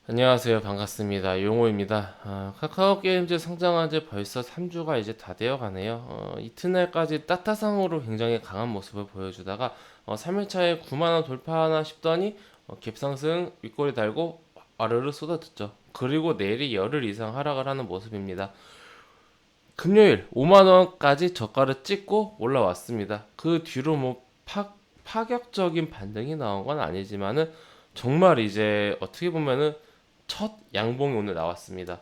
안녕하세요. 반갑습니다. 용호입니다. 카카오 게임즈 상장한 지 벌써 3주가 이제 다 되어 가네요. 이튿날까지 따타상으로 굉장히 강한 모습을 보여주다가 3일차에 9만 원 돌파하나 싶더니 갭상승 윗꼬리 달고 아르르 쏟아졌죠. 그리고 내일이 열흘 이상 하락을 하는 모습입니다. 금요일 5만 원까지 저가를 찍고 올라왔습니다. 그 뒤로 뭐 파격적인 반등이 나온 건 아니지만은 정말 이제 어떻게 보면은 첫 양봉이 오늘 나왔습니다.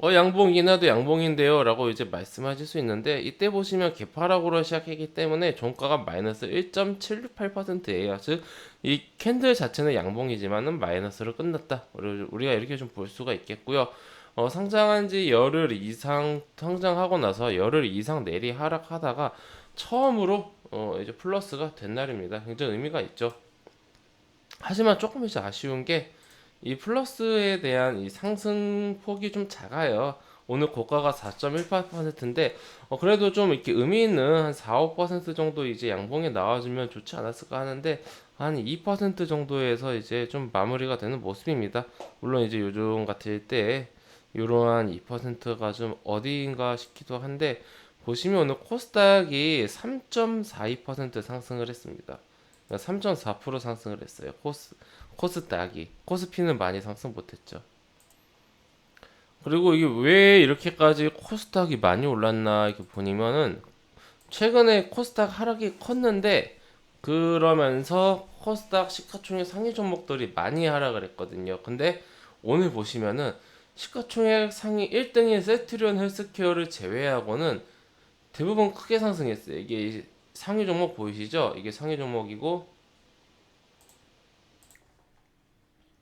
양봉이긴 해도 양봉인데요 라고 이제 말씀하실 수 있는데, 이때 보시면 개파락으로 시작했기 때문에 종가가 마이너스 1.768%예요. 즉 이 캔들 자체는 양봉이지만은 마이너스로 끝났다, 우리가 이렇게 좀 볼 수가 있겠고요. 상장한 지 열흘 이상, 상장하고 나서 열흘 이상 내리 하락하다가 처음으로 이제 플러스가 된 날입니다. 굉장히 의미가 있죠. 하지만 조금 이제 아쉬운 게 이 플러스에 대한 이 상승폭이 좀 작아요. 오늘 고가가 4.18%인데 그래도 좀 이렇게 의미 있는 한 4, 5% 정도 이제 양봉에 나와주면 좋지 않았을까 하는데, 한 2% 정도에서 이제 좀 마무리가 되는 모습입니다. 물론 이제 요즘 같을 때 이러한 2%가 좀 어디인가 싶기도 한데, 보시면 오늘 코스닥이 3.42% 상승을 했습니다. 3.4% 상승을 했어요. 코스닥이. 코스피는 많이 상승 못했죠. 그리고 이게 왜 이렇게까지 코스닥이 많이 올랐나 이렇게 보니면은, 최근에 코스닥 하락이 컸는데 그러면서 코스닥 시가총액 상위 종목들이 많이 하락을 했거든요. 근데 오늘 보시면은 시가총액 상위 1등인 셀트리온 헬스케어를 제외하고는 대부분 크게 상승했어요. 이게 상위 종목 보이시죠? 이게 상위 종목이고,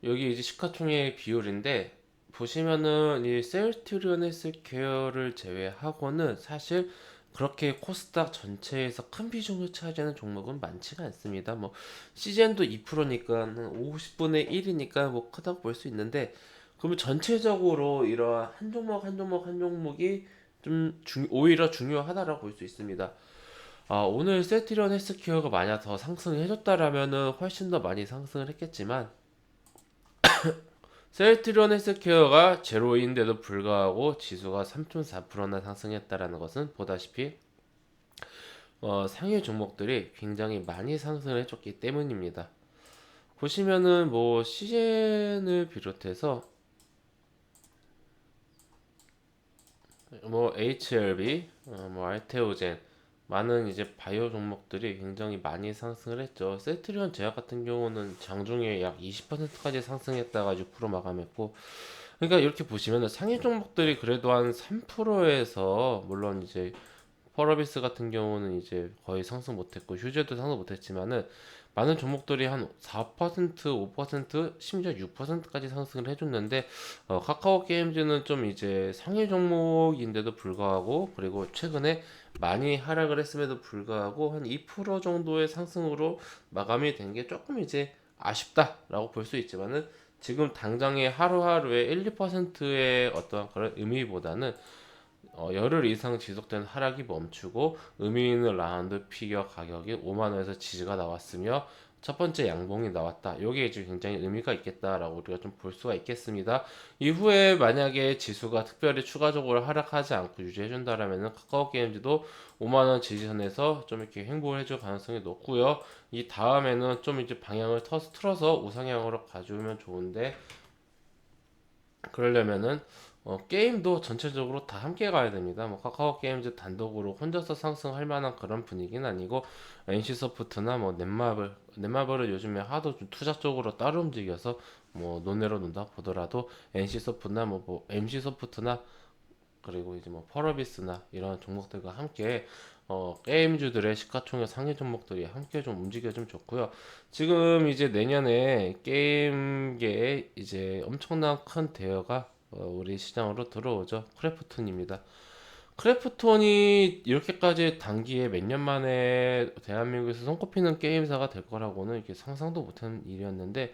여기 이제 시가총액 비율인데 보시면은 이 셀트리온 헬스케어를 제외하고는 사실 그렇게 코스닥 전체에서 큰 비중을 차지하는 종목은 많지가 않습니다. 뭐 시젠도 2%니까 한 50분의 1이니까 뭐 크다고 볼 수 있는데, 그러면 전체적으로 이러한 한 종목 한 종목 한 종목이 좀 오히려 중요하다라고 볼 수 있습니다. 오늘 셀트리온 헬스케어가 만약 더 상승해줬다라면은 훨씬 더 많이 상승을 했겠지만, 셀트리온 헬스케어가 제로인데도 불구하고 지수가 3.4%나 상승했다라는 것은 보다시피 상위 종목들이 굉장히 많이 상승을 해줬기 때문입니다. 보시면은 뭐 시젠을 비롯해서 뭐 HLB, 뭐 알테오젠, 많은 이제 바이오 종목들이 굉장히 많이 상승을 했죠. 셀트리온 제약 같은 경우는 장중에 약 20%까지 상승했다가 6% 마감했고, 그러니까 이렇게 보시면 상위 종목들이 그래도 한 3%에서, 물론 이제 펄어비스 같은 경우는 이제 거의 상승 못했고 휴재도 상승 못했지만은 많은 종목들이 한 4%, 5%, 심지어 6%까지 상승을 해줬는데, 카카오 게임즈는 좀 이제 상위 종목인데도 불구하고, 그리고 최근에 많이 하락을 했음에도 불구하고 한 2% 정도의 상승으로 마감이 된 게 조금 이제 아쉽다라고 볼 수 있지만은, 지금 당장의 하루하루의 1, 2%의 어떠한 그런 의미보다는 열흘 이상 지속된 하락이 멈추고 의미 있는 라운드 피겨 가격이 5만 원에서 지지가 나왔으며 첫 번째 양봉이 나왔다. 여기에 이제 굉장히 의미가 있겠다라고 우리가 좀 볼 수가 있겠습니다. 이후에 만약에 지수가 특별히 추가적으로 하락하지 않고 유지해 준다라면은 카카오 게임즈도 5만 원 지지선에서 좀 이렇게 행보를 해줄 가능성이 높고요. 이 다음에는 좀 이제 방향을 틀어서 우상향으로 가주면 좋은데, 그러려면은 게임도 전체적으로 다 함께 가야 됩니다. 뭐 카카오 게임즈 단독으로 혼자서 상승할 만한 그런 분위기는 아니고, NC소프트나 뭐 넷마블은 요즘에 하도 좀 투자 쪽으로 따로 움직여서 뭐 논외로 논다 보더라도 NC소프트나 뭐 MC소프트나 그리고 이제 뭐 펄어비스나 이런 종목들과 함께 게임주들의 시가총액 상위 종목들이 함께 좀 움직여주면 좋고요. 지금 이제 내년에 게임계에 이제 엄청난 큰 대여가 우리 시장으로 들어오죠. 크래프톤입니다. 크래프톤이 이렇게까지 단기에 몇 년 만에 대한민국에서 손꼽히는 게임사가 될 거라고는 이렇게 상상도 못한 일이었는데,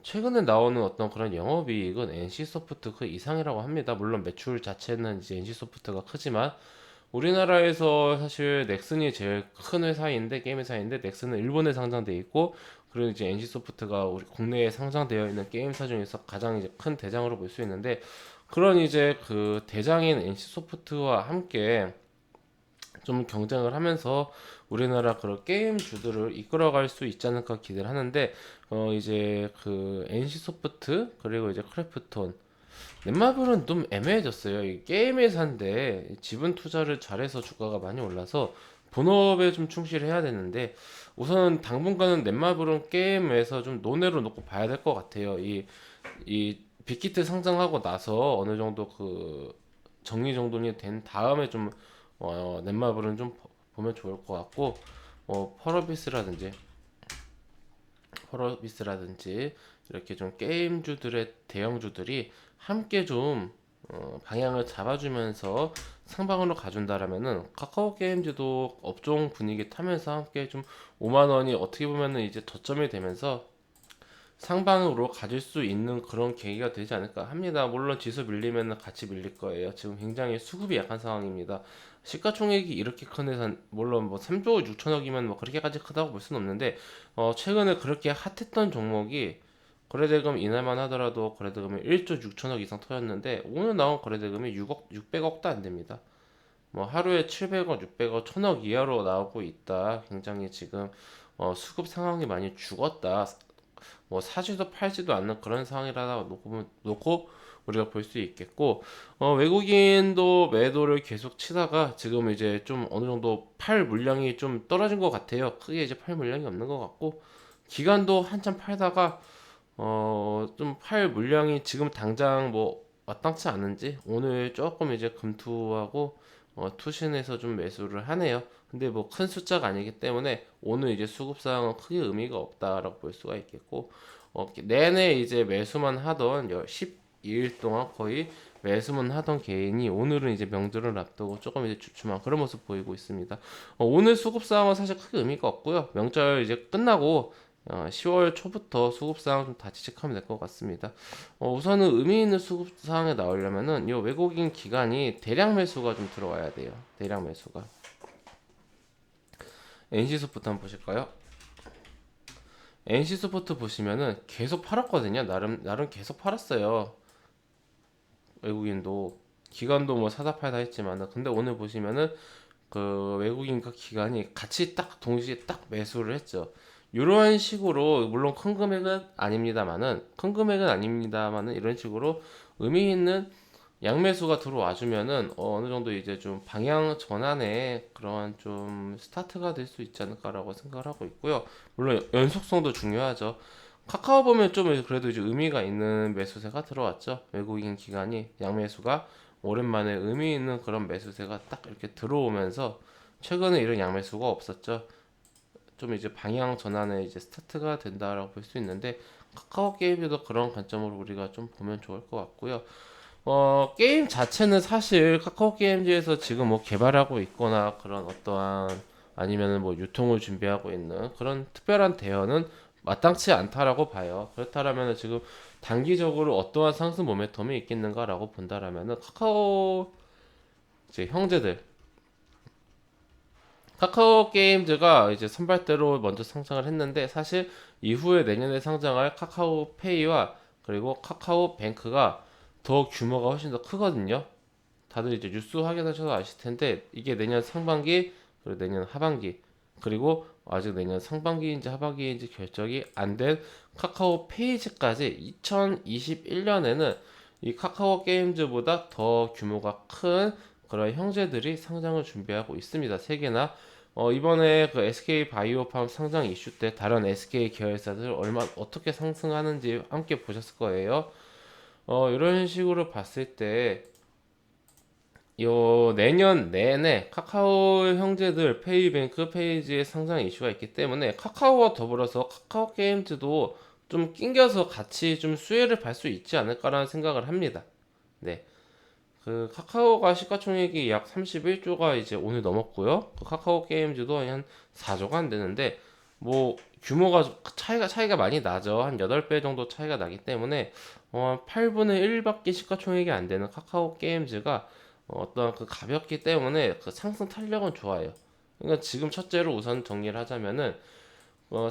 최근에 나오는 어떤 그런 영업이익은 NC소프트 그 이상이라고 합니다. 물론 매출 자체는 이제 NC소프트가 크지만, 우리나라에서 사실 넥슨이 제일 큰 회사인데, 게임 회사인데 넥슨은 일본에 상장돼 있고, 그리고 이제 NC소프트가 우리 국내에 상장되어 있는 게임사 중에서 가장 이제 큰 대장으로 볼 수 있는데, 그런 이제 그 대장인 NC소프트와 함께 좀 경쟁을 하면서 우리나라 그런 게임주들을 이끌어갈 수 있지 않을까 기대를 하는데, 이제 그 NC소프트 그리고 이제 크래프톤, 넷마블은 좀 애매해졌어요. 이 게임 회사인데 지분 투자를 잘해서 주가가 많이 올라서 본업에 좀 충실해야 되는데, 우선 당분간은 넷마블은 게임에서 좀 논외로 놓고 봐야 될 것 같아요. 이 빅히트 상장하고 나서 어느 정도 그 정리정돈이 된 다음에 좀 넷마블은 좀 보면 좋을 것 같고, 펄어비스라든지 펄어비스라든지 이렇게 좀 게임주들의 대형주들이 함께 좀 방향을 잡아주면서 상방으로 가준다라면은 카카오 게임즈도 업종 분위기 타면서 함께 좀 5만 원이 어떻게 보면은 이제 저점이 되면서 상방으로 가질 수 있는 그런 계기가 되지 않을까 합니다. 물론 지수 밀리면 같이 밀릴 거예요. 지금 굉장히 수급이 약한 상황입니다. 시가총액이 이렇게 큰 회사는 물론 뭐 3조 6천억이면 뭐 그렇게까지 크다고 볼 수는 없는데, 최근에 그렇게 핫했던 종목이 거래대금 이날만 하더라도 거래대금이 1조 6천억 이상 터졌는데, 오늘 나온 거래대금이 6억 600억도 안 됩니다. 뭐 하루에 700억, 600억, 1000억 이하로 나오고 있다. 굉장히 지금 수급 상황이 많이 죽었다. 뭐 사지도 팔지도 않는 그런 상황이라 놓고 우리가 볼 수 있겠고, 외국인도 매도를 계속 치다가 지금 이제 좀 어느 정도 팔 물량이 좀 떨어진 것 같아요. 크게 이제 팔 물량이 없는 것 같고, 기간도 한참 팔다가 좀 팔 물량이 지금 당장 뭐 마땅치 않은지 오늘 조금 이제 금투하고 투신해서 좀 매수를 하네요. 근데 뭐 큰 숫자가 아니기 때문에 오늘 이제 수급 상황은 크게 의미가 없다라고 볼 수가 있겠고, 내내 이제 매수만 하던 12일 동안 거의 매수만 하던 개인이 오늘은 이제 명절을 앞두고 조금 이제 주춤한 그런 모습 보이고 있습니다. 오늘 수급 상황은 사실 크게 의미가 없고요. 명절 이제 끝나고 10월 초부터 수급 상황 좀 다시 체크하면 될 것 같습니다. 우선은 의미 있는 수급 상황에 나오려면은 이 외국인 기관이 대량 매수가 좀 들어와야 돼요. 대량 매수가. NC소프트 한번 보실까요? NC소프트 보시면은 계속 팔았거든요. 나름 계속 팔았어요. 외국인도 기관도 뭐 사다 팔다 했지만은, 근데 오늘 보시면은 그 외국인과 기관이 같이 딱 동시에 딱 매수를 했죠. 이런 식으로 물론 큰 금액은 아닙니다만은 이런 식으로 의미 있는 양매수가 들어와 주면은 어느 정도 이제 좀 방향 전환의 그런 좀 스타트가 될 수 있지 않을까라고 생각을 하고 있고요. 물론 연속성도 중요하죠. 카카오 보면 좀 그래도 이제 의미가 있는 매수세가 들어왔죠. 외국인 기관이 양매수가 오랜만에 의미 있는 그런 매수세가 딱 이렇게 들어오면서 최근에 이런 양매수가 없었죠. 좀 이제 방향 전환의 이제 스타트가 된다라고 볼 수 있는데, 카카오 게임도 그런 관점으로 우리가 좀 보면 좋을 것 같고요. 게임 자체는 사실 카카오 게임즈에서 지금 뭐 개발하고 있거나 그런 어떠한 아니면은 뭐 유통을 준비하고 있는 그런 특별한 대여는 마땅치 않다라고 봐요. 그렇다라면 지금 단기적으로 어떠한 상승 모멘텀이 있겠는가라고 본다라면은 카카오 이제 형제들 카카오 게임즈가 이제 선발대로 먼저 상장을 했는데, 사실 이후에 내년에 상장할 카카오페이와 그리고 카카오뱅크가 더 규모가 훨씬 더 크거든요. 다들 이제 뉴스 확인하셔서 아실 텐데, 이게 내년 상반기 그리고 내년 하반기, 그리고 아직 내년 상반기인지 하반기인지 결정이 안 된 카카오페이지까지 2021년에는 이 카카오 게임즈보다 더 규모가 큰 그런 형제들이 상장을 준비하고 있습니다. 세 개나. 이번에 그 SK 바이오팜 상장 이슈 때 다른 SK 계열사들 얼마 어떻게 상승하는지 함께 보셨을 거예요. 이런 식으로 봤을 때 요 내년 내내 카카오 형제들 페이뱅크 페이지에 상장 이슈가 있기 때문에 카카오와 더불어서 카카오 게임즈도 좀 낑겨서 같이 좀 수혜를 받을 수 있지 않을까라는 생각을 합니다. 네. 그 카카오가 시가총액이 약 31조가 이제 오늘 넘었고요. 그 카카오 게임즈도 한 4조가 안 되는데, 뭐 규모가 차이가 많이 나죠. 한 8배 정도 차이가 나기 때문에 8분의 1밖에 시가총액이 안 되는 카카오 게임즈가 어떤 그 가볍기 때문에 그 상승 탄력은 좋아요. 그러니까 지금 첫째로 우선 정리를 하자면은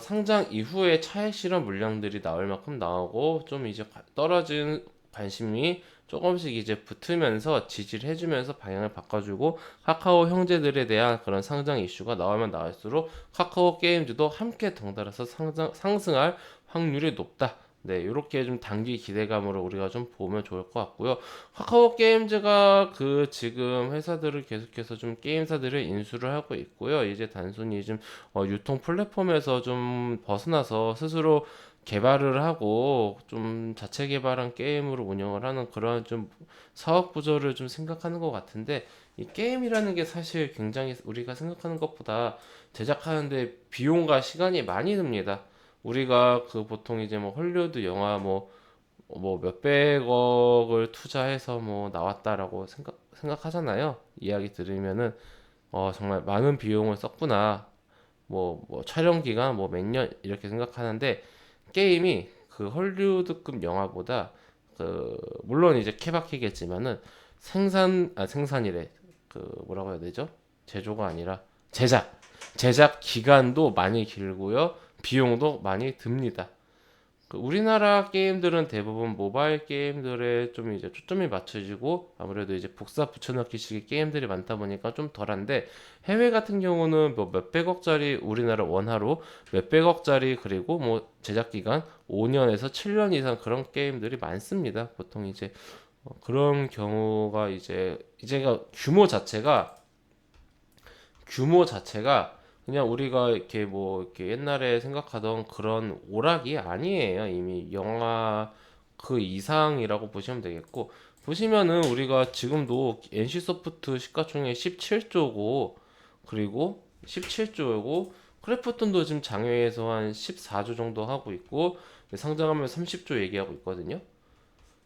상장 이후에 차익 실현 물량들이 나올 만큼 나오고 좀 이제 떨어진 관심이 조금씩 이제 붙으면서 지지를 해주면서 방향을 바꿔주고 카카오 형제들에 대한 그런 상장 이슈가 나오면 나올수록 카카오 게임즈도 함께 덩달아서 상승할 확률이 높다. 네, 이렇게 좀 단기 기대감으로 우리가 좀 보면 좋을 것 같고요. 카카오 게임즈가 그 지금 회사들을 계속해서 좀 게임사들을 인수를 하고 있고요. 이제 단순히 좀 유통 플랫폼에서 좀 벗어나서 스스로 개발을 하고 좀 자체 개발한 게임으로 운영을 하는 그런 좀 사업 구조를 좀 생각하는 것 같은데 이 게임이라는 게 사실 굉장히 우리가 생각하는 것보다 제작하는데 비용과 시간이 많이 듭니다. 우리가 그 보통 이제 뭐 헐리우드 영화 뭐 몇백억을 투자해서 뭐 나왔다라고 생각하잖아요. 이야기 들으면은 정말 많은 비용을 썼구나. 뭐 촬영 기간 뭐 몇 년 이렇게 생각하는데 게임이 그 헐리우드급 영화보다 물론 이제 케바케겠지만은 생산이래 그 뭐라고 해야 되죠? 제조가 아니라 제작 기간도 많이 길고요 비용도 많이 듭니다. 그 우리나라 게임들은 대부분 모바일 게임들에 좀 이제 초점이 맞춰지고 아무래도 이제 복사 붙여넣기식의 게임들이 많다 보니까 좀 덜한데 해외 같은 경우는 뭐 몇백억짜리 우리나라 원화로 몇백억짜리 그리고 뭐 제작 기간 5년에서 7년 이상 그런 게임들이 많습니다. 보통 이제 그런 경우가 이제가 규모 자체가 그냥 우리가 이렇게 뭐 이렇게 옛날에 생각하던 그런 오락이 아니에요. 이미 영화 그 이상이라고 보시면 되겠고 보시면은 우리가 지금도 NC소프트 시가총액 17조고 그리고 17조고 크래프톤도 지금 장외에서 한 14조 정도 하고 있고 상장하면 30조 얘기하고 있거든요.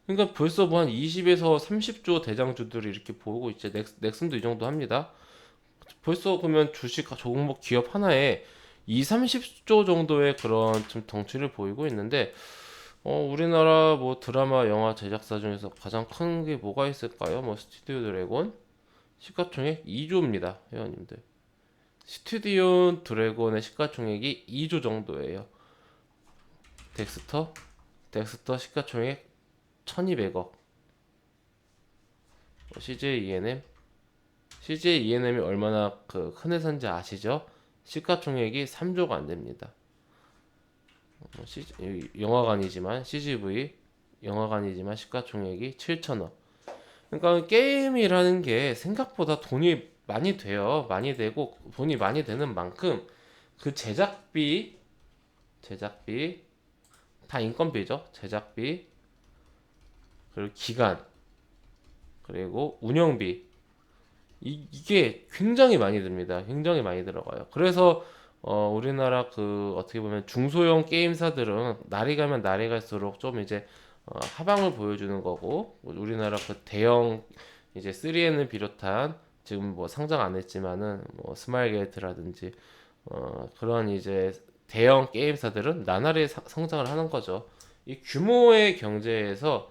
그러니까 벌써 뭐 한 20에서 30조 대장주들이 이렇게 보고 있죠. 넥슨도 이 정도 합니다. 벌써 그러면 주식 종목 기업 하나에 2, 30조 정도의 그런 좀 덩치를 보이고 있는데 우리나라 뭐 드라마, 영화 제작사 중에서 가장 큰 게 뭐가 있을까요? 뭐 스튜디오 드래곤 시가총액 2조입니다, 회원님들. 스튜디오 드래곤의 시가총액이 2조 정도예요. 덱스터, 덱스터 시가총액 1200억. CJ ENM, CJ ENM이 얼마나 그 큰 회사인지 아시죠? 시가총액이 3조가 안 됩니다. 영화관이지만 CGV 영화관이지만 시가총액이 7천억. 그러니까 게임이라는 게 생각보다 돈이 많이 돼요. 많이 되고 돈이 많이 되는 만큼 그 제작비 다 인건비죠. 제작비 그리고 기간 그리고 운영비 이게 굉장히 많이 듭니다. 굉장히 많이 들어가요. 그래서 우리나라 그 어떻게 보면 중소형 게임사들은 날이 가면 날이 갈수록 좀 이제 하방을 보여주는 거고 우리나라 그 대형 이제 3N을 비롯한 지금 뭐 상장 안 했지만은 뭐 스마일게이트라든지 그런 이제 대형 게임사들은 나날이 성장을 하는 거죠. 이 규모의 경제에서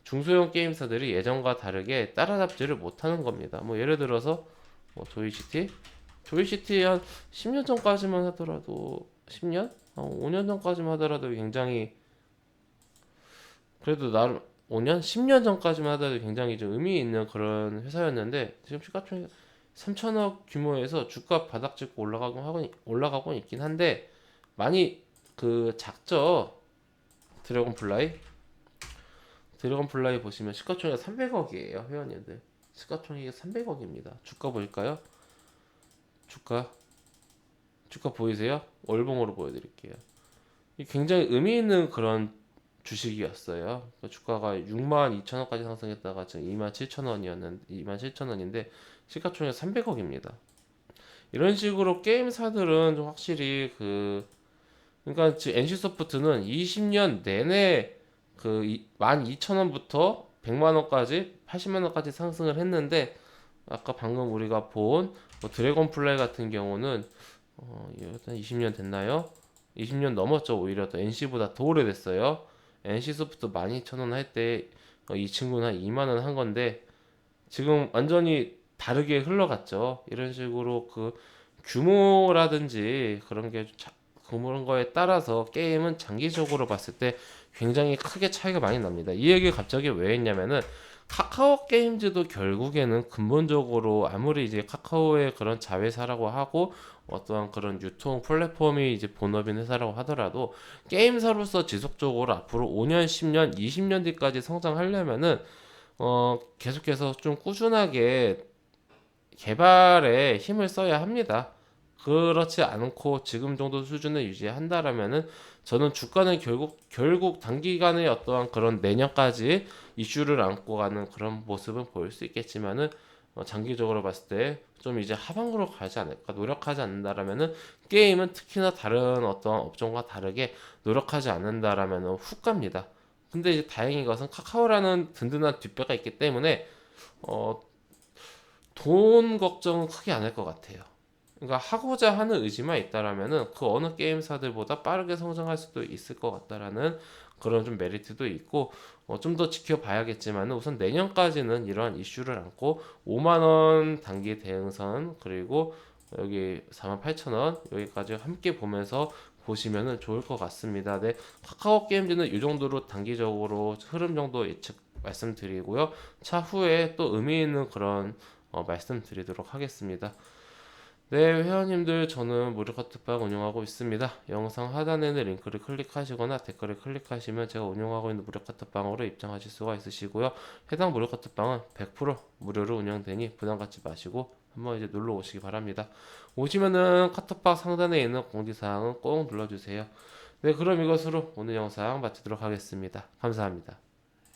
중소형 게임사들이 예전과 다르게 따라잡지를 못하는 겁니다. 뭐 예를 들어서 뭐 조이시티 한 10년 전까지만 하더라도 10년? 5년 전까지만 하더라도 굉장히 그래도 나름 5년? 10년 전까지만 하더라도 굉장히 좀 의미 있는 그런 회사였는데 지금 시가총액 3천억 규모에서 주가 바닥 찍고 올라가고 있긴 한데 많이 그 작죠. 드래곤플라이 보시면 시가총액 300억이에요, 회원님들. 시가총액이 300억입니다. 주가 보일까요? 주가 보이세요? 월봉으로 보여드릴게요. 이 굉장히 의미 있는 그런 주식이었어요. 그 주가가 6만 2천 원까지 상승했다가 지금 2만 7천 원이었는데 2만 7천 원인데 시가총액 300억입니다. 이런 식으로 게임사들은 좀 확실히 그러니까 지금 NC소프트는 20년 내내 그 12,000원부터 100만 원까지 80만 원까지 상승을 했는데 아까 방금 우리가 본뭐 드래곤 플라이 같은 경우는 일단 20년 됐나요? 20년 넘었죠. 오히려 더 NC보다 더 오래됐어요. NC소프트 12,000원 할 때 이 친구는 한 2만 원 한 건데 지금 완전히 다르게 흘러갔죠. 이런 식으로 그 규모라든지 그런 게 보는 거에 따라서 게임은 장기적으로 봤을 때 굉장히 크게 차이가 많이 납니다. 이 얘기 갑자기 왜 했냐면은 카카오 게임즈도 결국에는 근본적으로 아무리 이제 카카오의 그런 자회사라고 하고 어떠한 그런 유통 플랫폼이 이제 본업인 회사라고 하더라도 게임사로서 지속적으로 앞으로 5년, 10년, 20년 뒤까지 성장하려면은 계속해서 좀 꾸준하게 개발에 힘을 써야 합니다. 그렇지 않고 지금 정도 수준을 유지한다라면은 저는 주가는 결국 단기간에 어떠한 그런 내년까지 이슈를 안고 가는 그런 모습은 보일 수 있겠지만은 장기적으로 봤을 때 좀 이제 하방으로 가지 않을까 노력하지 않는다라면은 게임은 특히나 다른 어떤 업종과 다르게 노력하지 않는다라면은 훅 갑니다. 근데 이제 다행인 것은 카카오라는 든든한 뒷배가 있기 때문에 어, 돈 걱정은 크게 안 할 것 같아요. 그러니까 하고자 하는 의지만 있다라면은 그 어느 게임사들보다 빠르게 성장할 수도 있을 것 같다라는 그런 좀 메리트도 있고 좀 더 지켜봐야겠지만 우선 내년까지는 이러한 이슈를 안고 5만 원 단기 대응선 그리고 여기 48,000원 여기까지 함께 보면서 보시면은 좋을 것 같습니다. 네, 카카오 게임즈는 이 정도로 단기적으로 흐름 정도 예측 말씀드리고요. 차후에 또 의미 있는 그런 말씀드리도록 하겠습니다. 네, 회원님들 저는 무료 카톡방 운영하고 있습니다. 영상 하단에 있는 링크를 클릭하시거나 댓글을 클릭하시면 제가 운영하고 있는 무료 카톡방으로 입장하실 수가 있으시고요. 해당 무료 카톡방은 100% 무료로 운영되니 부담 갖지 마시고 한번 이제 놀러 오시기 바랍니다. 오시면은 카톡방 상단에 있는 공지사항은 꼭 눌러주세요. 네, 그럼 이것으로 오늘 영상 마치도록 하겠습니다. 감사합니다.